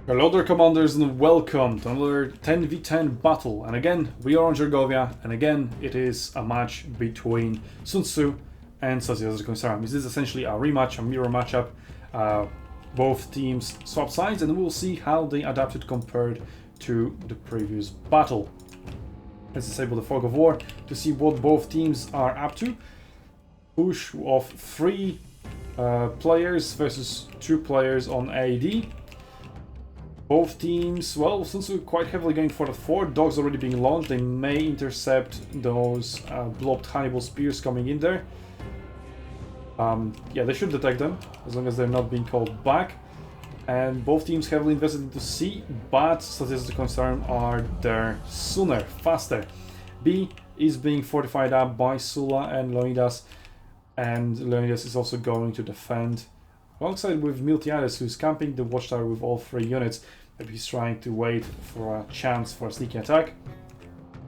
Hello there, commanders, and welcome to another 10v10 battle. And again, we are on Gergovia, and again, it is a match between SUNTZU and SUNTZU. This is essentially a rematch, a mirror matchup. Both teams swap sides, and we'll see how they adapted compared to the previous battle. Let's disable the fog of war to see what both teams are up to. Push of 3 players versus 2 players on AD. Both teams, well, SUNTZU quite heavily going for the 4. Dogs already being launched. They may intercept those blobbed Hannibal spears coming in there. Yeah, they should detect them, as long as they're not being called back. And both teams heavily invested into C, but statistical concern are there sooner, faster. B is being fortified up by Sula and Leonidas is also going to defend alongside with Miltiades, who's camping the watchtower with all 3 units. Maybe he's trying to wait for a chance for a sneaky attack.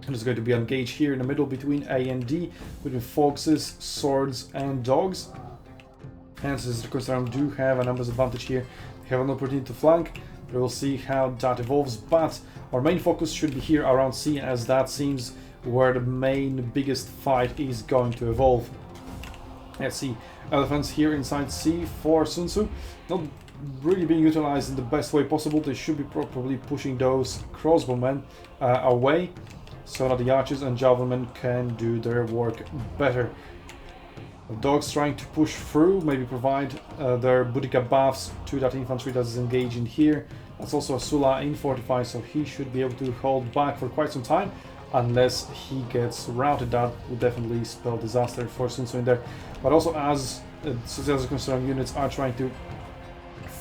And there's going to be engaged here in the middle between A and D, between foxes, swords, and dogs. And since the concern do have a numbers advantage here, they have an opportunity to flank. We will see how that evolves, but our main focus should be here around C, as that seems where the biggest fight is going to evolve. Let's see, elephants here inside C for SUNTZU, not really being utilized in the best way possible. They should be probably pushing those crossbowmen away, so that the archers and javelinmen can do their work better. The dogs trying to push through, maybe provide their Boudica buffs to that infantry that is engaging here. That's also a Sula in fortify, so he should be able to hold back for quite some time, unless he gets routed. That would definitely spell disaster for SUNTZU in there. But also, as concerned units are trying to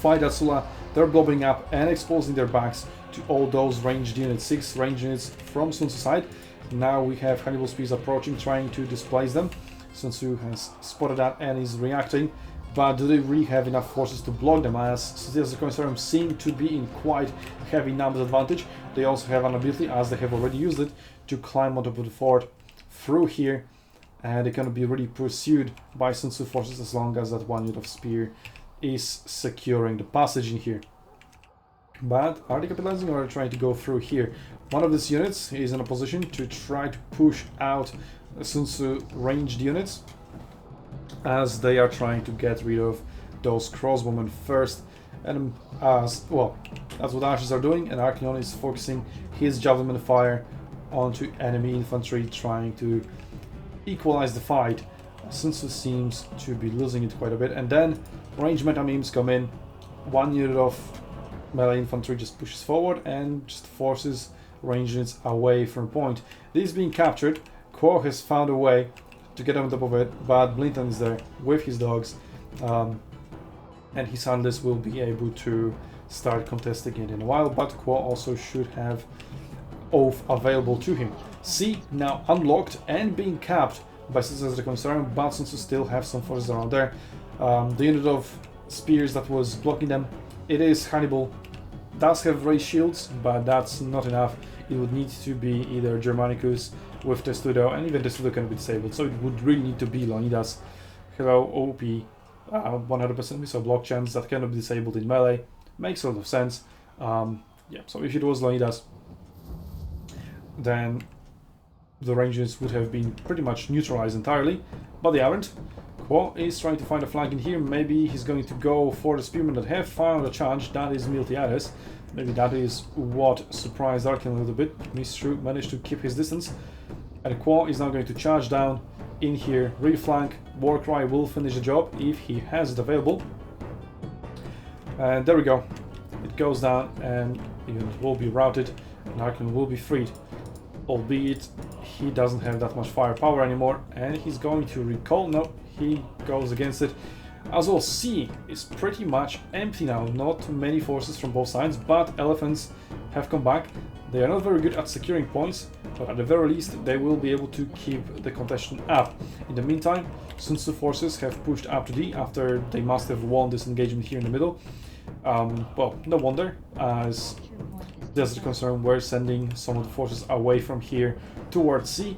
fight that Sula, they're blobbing up and exposing their backs to all those ranged units. 6 ranged units from SUNTZU side. Now we have Hannibal spears approaching, trying to displace them. SUNTZU has spotted that and is reacting, but do they really have enough forces to block them, as Societas Consortium seem to be in quite heavy numbers advantage. They also have an ability, as they have already used it, to climb on top of the fort through here, and they cannot be really pursued by SUNTZU forces as long as that 1 unit of spear is securing the passage in here. But are they capitalizing, or are they trying to go through here? One of these units is in a position to try to push out SUNTZU ranged units, as they are trying to get rid of those crossbowmen first. And as well, that's what archers are doing, and Archeon is focusing his javelin fire onto enemy infantry, trying to equalize the fight. SUNTZU seems to be losing it quite a bit, and then ranged meta-memes come in. 1 unit of melee infantry just pushes forward and just forces ranged units away from point. This is being captured. Quo has found a way to get on top of it, but Blinton is there with his dogs, and his handlers will be able to start contesting it in a while, but Quo also should have Oath available to him. C now unlocked and being capped by Citizens of Concern, but SUNTZU still have some forces around there. The unit of spears that was blocking them, it is Hannibal, does have raised shields, but that's not enough. It would need to be either Germanicus with Testudo, and even Testudo can be disabled, so it would really need to be Leonidas. Hello, OP, 100% missile block chance that cannot be disabled in melee. Makes a lot of sense. Yeah, so if it was Leonidas, then the rangers would have been pretty much neutralized entirely, but they aren't. Quo is trying to find a flank in here. Maybe he's going to go for the spearmen that have found a charge. That is Miltiades. Maybe that is what surprised Arkin a little bit. Mistru managed to keep his distance, and Quo is now going to charge down in here, reflank. Warcry will finish the job if he has it available. And there we go. It goes down, and the unit will be routed, and Arkin will be freed. Albeit he doesn't have that much firepower anymore, and he's going to recall. No, he goes against it. As well, C is pretty much empty now. Not many forces from both sides, but elephants have come back. They are not very good at securing points, but at the very least they will be able to keep the contention up. In the meantime, SUNTZU forces have pushed up to D after they must have won this engagement here in the middle. Well, no wonder, as there's the concern we're sending some of the forces away from here towards C,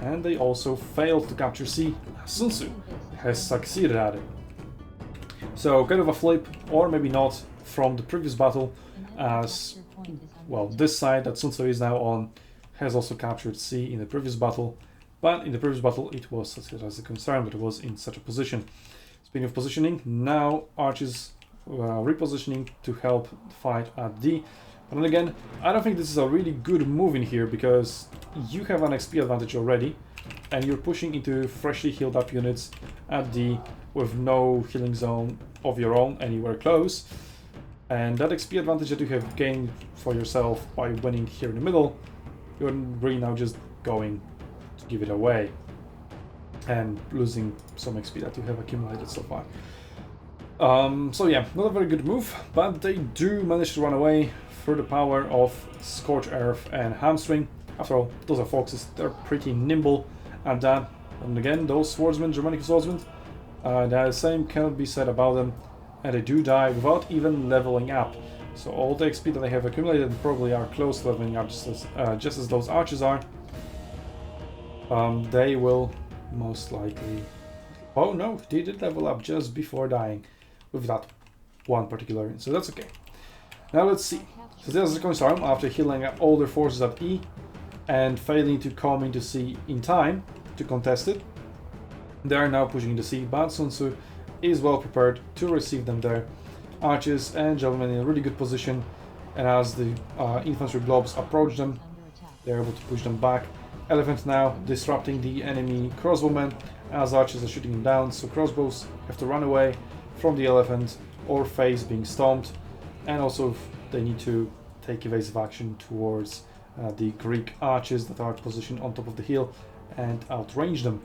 and they also failed to capture C. SUNTZU has succeeded at it. So kind of a flip, or maybe not, from the previous battle, as well this side that SUNTZU is now on has also captured C in the previous battle, but in the previous battle it was as a concern, but it was in such a position. Speaking of positioning, now arches repositioning to help fight at D. But then again, I don't think this is a really good move in here, because you have an XP advantage already, and you're pushing into freshly healed up units at D with no healing zone of your own anywhere close. And that XP advantage that you have gained for yourself by winning here in the middle, you're really now just going to give it away and losing some XP that you have accumulated so far. So yeah, not a very good move, but they do manage to run away through the power of Scorch Earth and Hamstring. After all, those are foxes, they're pretty nimble at that. And again, those swordsmen, Germanic swordsmen, the same cannot be said about them, and they do die without even leveling up. So all the XP that they have accumulated probably are close to leveling up, just as those archers are. They will most likely... Oh no, they did level up just before dying with that one particular, so that's okay. Now let's see. So there's the Commissarium after healing all their forces at E and failing to come into C in time to contest it. They are now pushing into C, but SUNTZU is well prepared to receive them there. Archers and Javelin in a really good position, and as the infantry blobs approach them, they're able to push them back. Elephant now disrupting the enemy crossbowmen as archers are shooting him down, so crossbows have to run away from the elephant or face being stomped, and also they need to take evasive action towards the Greek archers that are positioned on top of the hill and outrange them.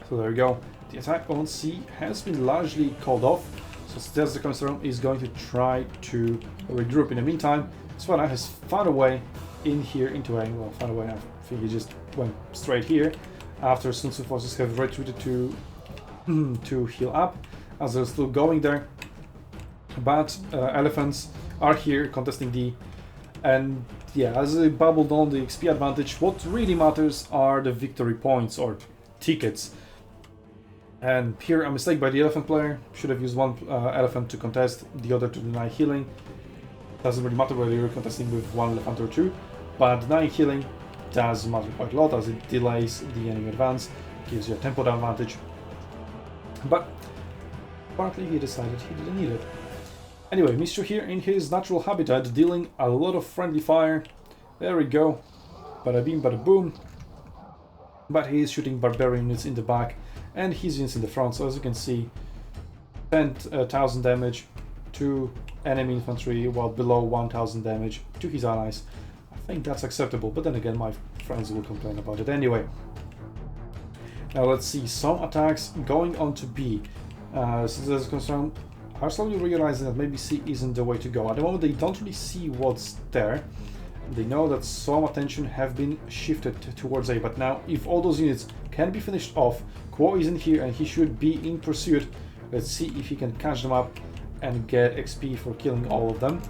So there we go. The attack on C has been largely called off, so Stairs the Commissarium is going to try to regroup. In the meantime, Svana has found a way in here into a, well, found a way, I think he just went straight here after SUNTZU forces have retreated to heal up, as they're still going there. But elephants are here contesting D, and yeah, as I bubbled on the XP advantage, what really matters are the victory points or tickets. And here a mistake by the elephant player, should have used one elephant to contest, the other to deny healing. Doesn't really matter whether you're contesting with one elephant or two, but denying healing does matter quite a lot, as it delays the enemy advance, gives you a tempo advantage. But apparently he decided he didn't need it. Anyway, Mistru here in his natural habitat, dealing a lot of friendly fire. There we go. Bada beam, bada boom. But he is shooting barbarian units in the back and his units in the front. So as you can see, 10,000 damage to enemy infantry, while below 1,000 damage to his allies. I think that's acceptable, but then again, my friends will complain about it anyway. Now let's see, some attacks going on to B. Since there's a concern, are slowly realizing that maybe C isn't the way to go. At the moment, they don't really see what's there. They know that some attention have been shifted towards A, but now if all those units can be finished off, Quo is in here and he should be in pursuit. Let's see if he can catch them up and get XP for killing all of them.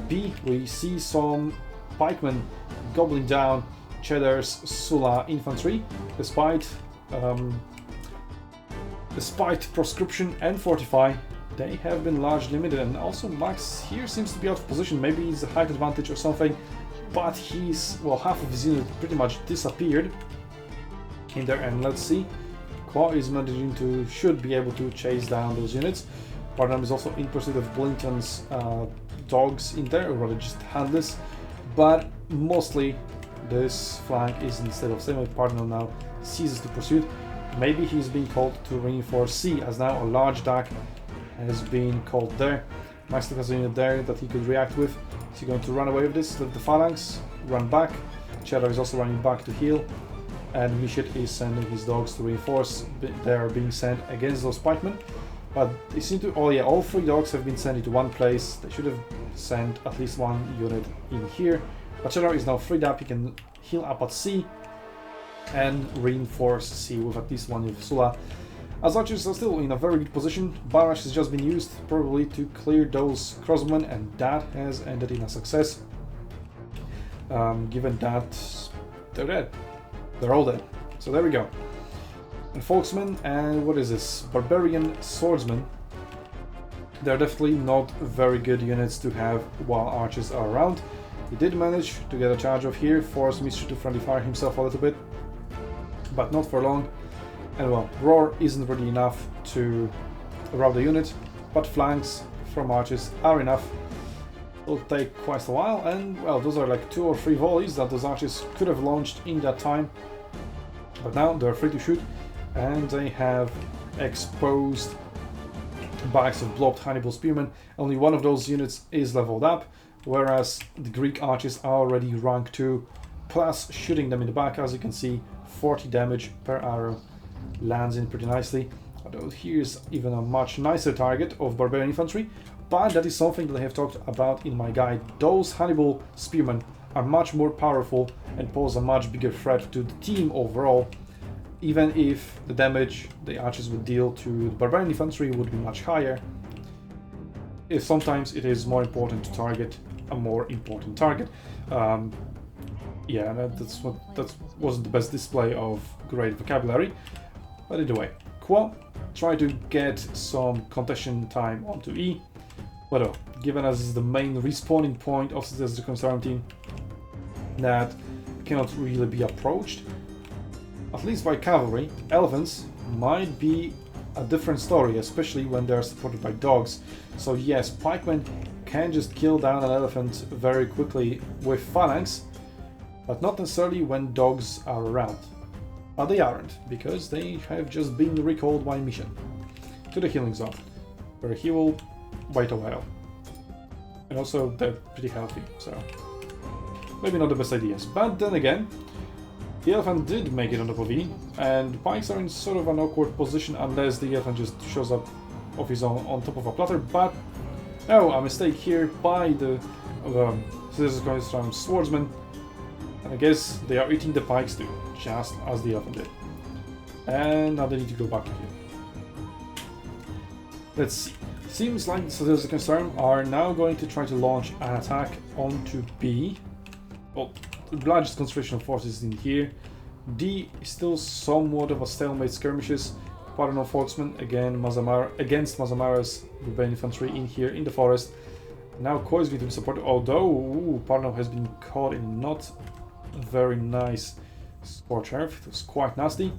B, we see some pikemen gobbling down Cheddar's Sula infantry, despite proscription and fortify. They have been largely limited, and also Max here seems to be out of position. Maybe it's a height advantage or something, but he's, well, half of his unit pretty much disappeared in there. And let's see, Quo is managing to, should be able to chase down those units. Barnum is also in pursuit of Blinton's dogs in there, or rather just handless, but mostly this flank is instead of same with Cardinal now ceases to pursue. Maybe he's being called to reinforce C, as now a large DAC has been called there. Max still has a unit there that he could react with. Is he going to run away with this? Let the phalanx run back. Cheddar is also running back to heal, and Mishit is sending his dogs to reinforce. They are being sent against those pikemen, but they seem to, oh yeah, all three dogs have been sent into one place. They should have sent at least one unit in here. But Cheddar is now freed up. He can heal up at C and reinforce C with at least one with Sula. As archers are still in a very good position, barrage has just been used probably to clear those crossbowmen, and that has ended in a success. Given that they're dead. They're all dead. So there we go. And Folksmen, and what is this? Barbarian Swordsman. They're definitely not very good units to have while archers are around. He did manage to get a charge off here, force Mistru to friendly fire himself a little bit, but not for long. And well, roar isn't really enough to rout the unit, but flanks from archers are enough. It'll take quite a while, and well, those are like 2 or 3 volleys that those archers could have launched in that time. But now they're free to shoot, and they have exposed bags of blobbed Hannibal Spearmen. Only one of those units is leveled up, whereas the Greek archers are already rank 2, plus shooting them in the back. As you can see, 40 damage per arrow lands in pretty nicely. Although here's even a much nicer target of Barbarian Infantry, but that is something that I have talked about in my guide. Those Hannibal Spearmen are much more powerful and pose a much bigger threat to the team overall, even if the damage the archers would deal to the Barbarian Infantry would be much higher. If sometimes it is more important to target a more important target. Yeah, that wasn't the best display of great vocabulary, but either way. Qua try to get some contention time onto E, but given as is the main respawning point of the Consarm team, that cannot really be approached, at least by cavalry. Elephants might be a different story, especially when they're supported by dogs. So yes, pikemen can just kill down an elephant very quickly with phalanx, but not necessarily when dogs are around. But they aren't, because they have just been recalled by mission to the healing zone, where he will wait a while. And also they're pretty healthy, so maybe not the best ideas. But then again, the elephant did make it on top of E, and pikes are in sort of an awkward position unless the elephant just shows up of his own on top of a platter. But no, a mistake here by the swordsman, and I guess they are eating the pikes too, just as the elephant did. And now they need to go back to here. Let's see. Seems like the Citizens of Concern are now going to try to launch an attack onto B. Well, the largest concentration of forces in here. D is still somewhat of a stalemate skirmishes. Pardon of Folksmen again, against Mazamara's Barbarian Infantry in here in the forest. Now Koi is going to be supported, although Parnov has been caught in not very nice scorch earth. It was quite nasty.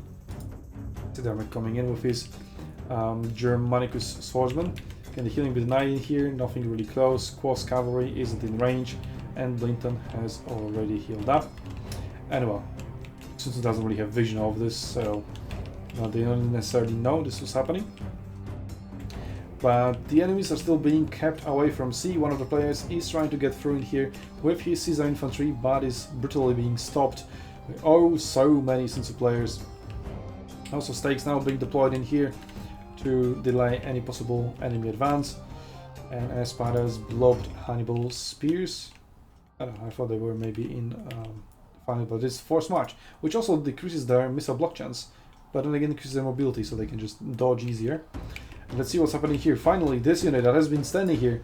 Siderman coming in with his Germanicus swordsman. Can the healing be denied in here? Nothing really close. Quo's cavalry isn't in range, and Blinton has already healed up. And well, SUNTZU doesn't really have vision of this, so they don't necessarily know this was happening. But the enemies are still being kept away from C. One of the players is trying to get through in here with his Caesar infantry, but is brutally being stopped by so many SUNTZU players. Also stakes now being deployed in here to delay any possible enemy advance. And Espada's blobbed Hannibal spears. I don't know, I thought they were maybe in final, but it's force march, which also decreases their missile block chance, but then again increases their mobility, so they can just dodge easier. And let's see what's happening here. Finally, this unit that has been standing here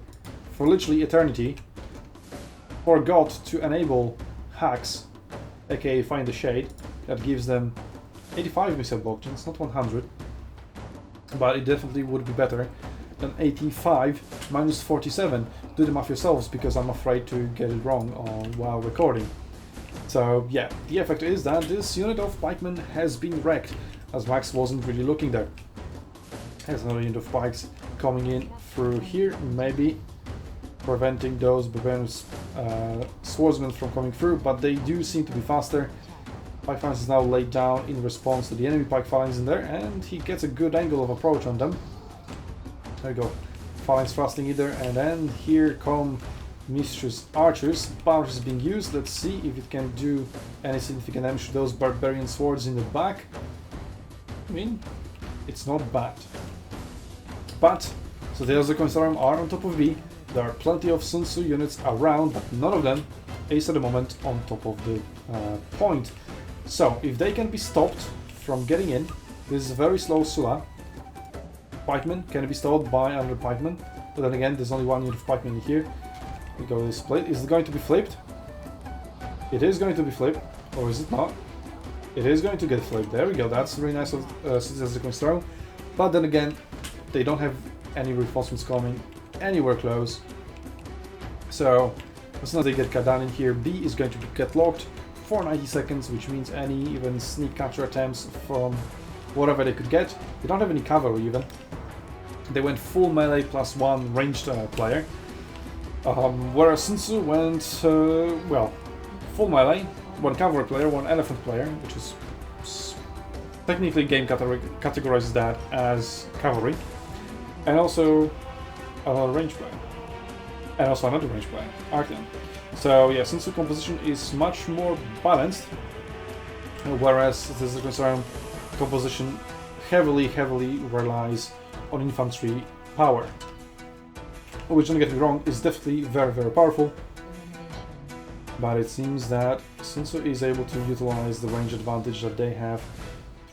for literally eternity forgot to enable hacks, aka find the shade, that gives them 85 missile block chance, not 100, but it definitely would be better than 85 minus 47. Do the math yourselves, because I'm afraid to get it wrong while recording. So yeah, the effect is that this unit of pikemen has been wrecked, as Max wasn't really looking there. There's another unit of pikes coming in through here, maybe preventing those barbarian swordsmen from coming through, but they do seem to be faster. Pike phalanx is now laid down in response to the enemy pike phalanx in there, and he gets a good angle of approach on them. There we go. Phalanx thrusting either, and then here come Mistress archers. Barrage is being used. Let's see if it can do any significant damage to those barbarian swords in the back. I mean, it's not bad. But, so there's the Consarm are on top of B. There are plenty of SUNTZU units around, but none of them is at the moment on top of the point. So, if they can be stopped from getting in, this is a very slow Sula. Pikemen can be stopped by another pikeman, but then again, there's only one unit of pikemen in here. We go this split. Is it going to be flipped? It is going to be flipped, or is it not? It is going to get flipped. There we go. That's really nice of Citizens to throw. But then again, they don't have any reinforcements coming anywhere close. So as soon as they get cut down in here, B is going to get locked for 90 seconds, which means any even sneak capture attempts from whatever they could get. They don't have any cavalry even. They went full melee plus one ranged player. Whereas SUNTZU went, well, full melee, one cavalry player, one elephant player, which is technically game categorizes that as cavalry, and also a range player, and also another range player, Arcane. So yeah, SUNTZU composition is much more balanced, whereas this is concerned, composition heavily relies on infantry power, which, don't get me wrong, is definitely very powerful. But it seems that SUNTZU is able to utilize the range advantage that they have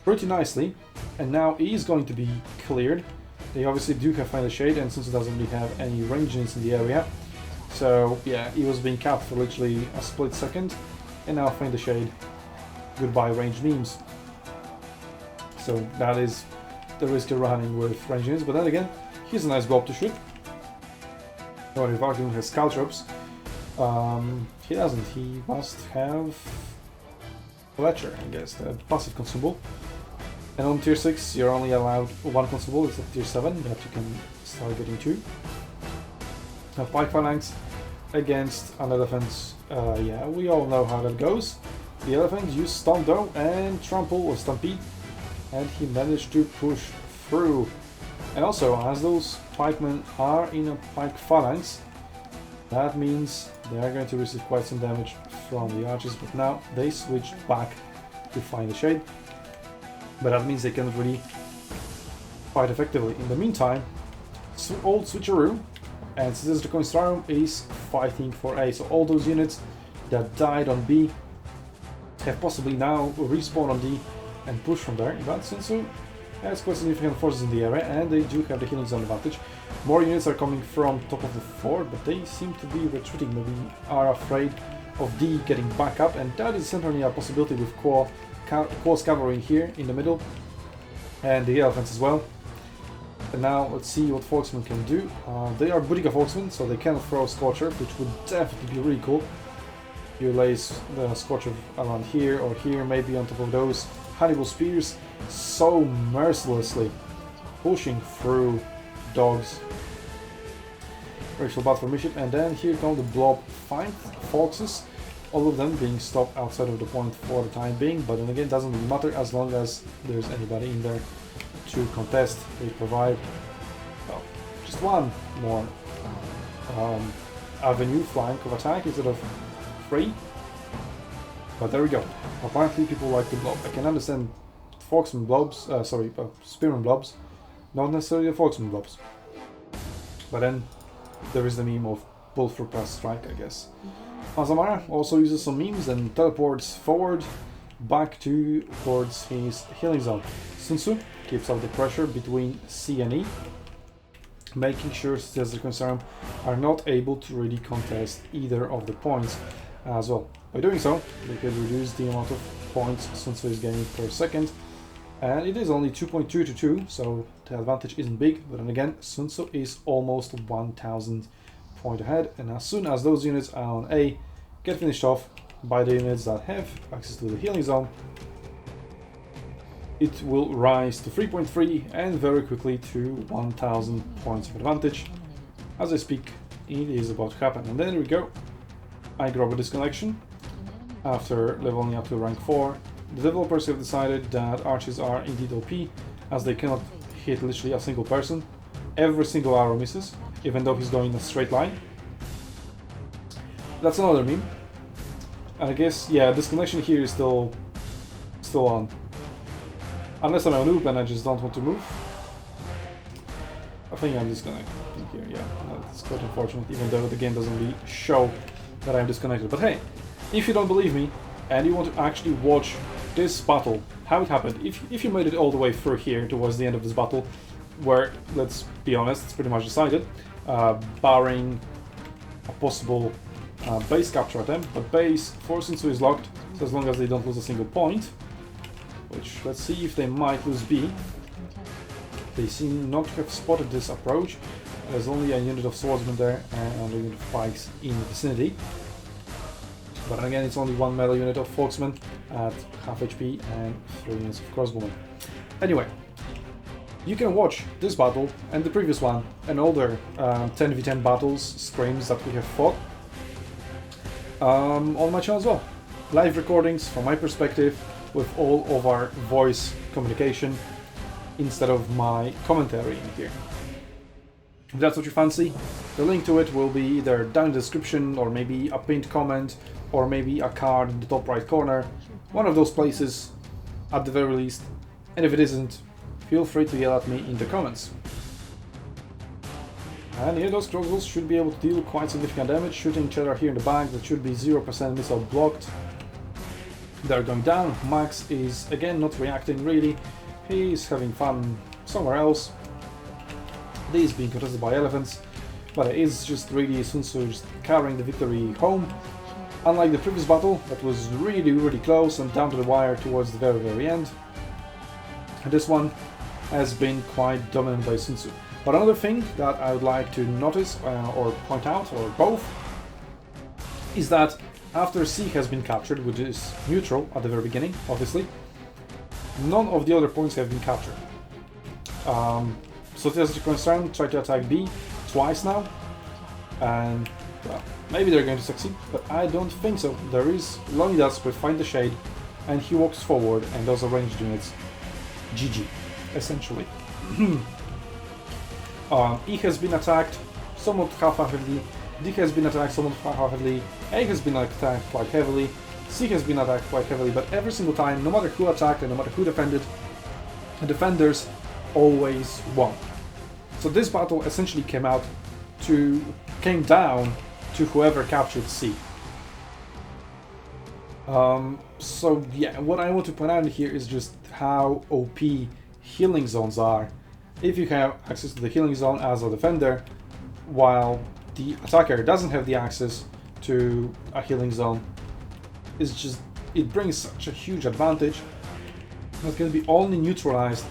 pretty nicely, and now he is going to be cleared. They obviously do have Find the Shade, and SUNTZU doesn't really have any range units in the area. So yeah, he was being capped for literally a split second, and now Find the Shade. Goodbye range memes. So that is the risk you're running with range units, but then again, he's a nice blob to shoot. Or if Arcane has Caltrops, he doesn't. He must have Fletcher, I guess, the passive consumable. And on tier 6, you're only allowed one consumable. It's at tier 7 that you can start getting two. Now, Pike Phalanx against an elephant. Yeah, we all know how that goes. The elephant used Stomp though and Trample or Stampede, and he managed to push through. And also, as those pikemen are in a pike phalanx, that means they are going to receive quite some damage from the archers, but now they switch back to Find the Shade. But that means they cannot really fight effectively. In the meantime, old switcheroo and Citizens of Coinstarum is fighting for A. So all those units that died on B have possibly now respawned on D and push from there. But SUNTZU has quite significant forces in the area, and they do have the healing zone advantage. More units are coming from top of the fort, but they seem to be retreating. Maybe are afraid of D getting back up, and that is certainly a possibility with Quo's cavalry here in the middle, and the elephants as well. And now let's see what Folksmen can do. They are Boudica Folksmen, so they can throw Scorcher, which would definitely be really cool. You lace the Scorcher around here or here, maybe on top of those Hannibal Spears, so mercilessly pushing through dogs. Rachel bad for mission, and then here come the blob 5 foxes, all of them being stopped outside of the point for the time being, but then again, doesn't really matter as long as there's anybody in there to contest. They provide, well, just one more avenue flank of attack instead of 3. But there we go. Apparently people like the blob. I can understand Foxman blobs, Spearman blobs, not necessarily the Foxman blobs. But then there is the meme of pull through press strike, I guess. Azamara also uses some memes and teleports forward back towards his healing zone. SUNTZU keeps up the pressure between C and E, making sure Citizens of Coinstarum are not able to really contest either of the points as well. By doing so, they can reduce the amount of points SUNTZU is gaining per second, and it is only 2.2 to 2, so the advantage isn't big, but then again, SUNTZU is almost 1000 point ahead, and as soon as those units are on A get finished off by the units that have access to the healing zone, it will rise to 3.3 and very quickly to 1000 points of advantage. As I speak, it is about to happen, and there we go. I grab a disconnection. After leveling up to rank 4, the developers have decided that archers are indeed OP, as they cannot hit literally a single person. Every single arrow misses, even though he's going in a straight line. That's another meme. And I guess, yeah, this connection here is still on. Unless I'm a noob and I just don't want to move. I think I'm disconnected here, yeah. That's quite unfortunate, even though the game doesn't really show that I'm disconnected. But hey, if you don't believe me, and you want to actually watch this battle, how it happened, if you made it all the way through here towards the end of this battle, where, let's be honest, it's pretty much decided, barring a possible base capture attempt, but base for SUNTZU is locked, so as long as they don't lose a single point, which let's see if they might lose B. They seem not to have spotted this approach. There's only a unit of swordsmen there and a unit of pikes in the vicinity. But again, it's only one melee unit of folksmen at half HP and 3 units of crossbowmen. Anyway, you can watch this battle and the previous one and older 10v10 battles, scrims that we have fought on my channel as well. Live recordings from my perspective with all of our voice communication instead of my commentary in here. If that's what you fancy, the link to it will be either down in the description or maybe a pinned comment or maybe a card in the top right corner. One of those places at the very least. And if it isn't, feel free to yell at me in the comments. And here those crossbows should be able to deal quite significant damage, shooting each other here in the back. That should be 0% missile blocked. They're going down. Max is again not reacting really. He's having fun somewhere else. This being contested by elephants, but it is just really SUNTZU just carrying the victory home. Unlike the previous battle, that was really close and down to the wire towards the very end. This one has been quite dominant by SUNTZU. But another thing that I would like to notice or point out, or both, is that after C has been captured, which is neutral at the very beginning, obviously, none of the other points have been captured. So as you're concerned, try to attack B twice now, and well, maybe they're going to succeed, but I don't think so. There is Leonidas with Find the Shade, and he walks forward, and those are ranged units. GG, essentially. E has been attacked somewhat half-heartedly, D has been attacked somewhat half-heartedly, A has been attacked quite heavily, C has been attacked quite heavily, but every single time, no matter who attacked and no matter who defended, the defenders always won. So this battle essentially came down to whoever captured C. So yeah, what I want to point out here is just how OP healing zones are if you have access to the healing zone as a defender, while the attacker doesn't have the access to a healing zone. It brings such a huge advantage that's going to be only neutralized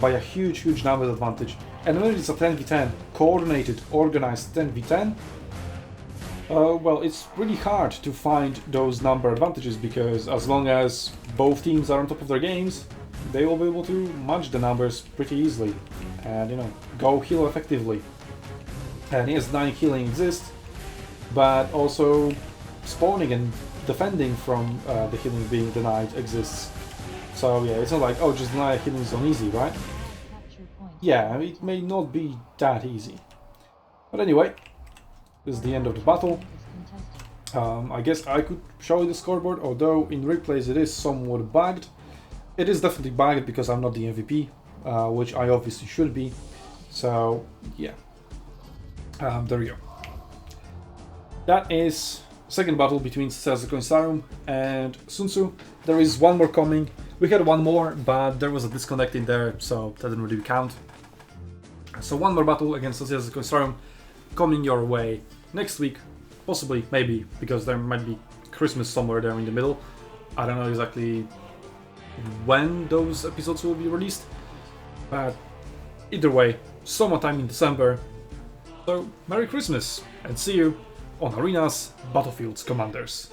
by a huge numbers advantage. And when it's a 10v10, coordinated, organized 10v10, well, it's really hard to find those number advantages, because as long as both teams are on top of their games, they will be able to match the numbers pretty easily and, you know, go heal effectively. And yes, denying healing exists, but also spawning and defending from the healing being denied exists. So yeah, it's not like, oh, just deny a healing zone easy, right? Yeah, it may not be that easy. But anyway, this is the end of the battle. I guess I could show you the scoreboard, although in replays it is somewhat bugged. It is definitely bugged because I'm not the MVP, which I obviously should be. So yeah, there we go. That is second battle between SUNTZU Sarum and SUNTZU. There is one more coming. We had one more, but there was a disconnect in there, so that didn't really count. So one more battle against SUNTZU Sarum coming your way next week, possibly, maybe, because there might be Christmas somewhere there in the middle. I don't know exactly when those episodes will be released, but either way, sometime in December. So Merry Christmas, and see you on Arenas Battlefields Commanders.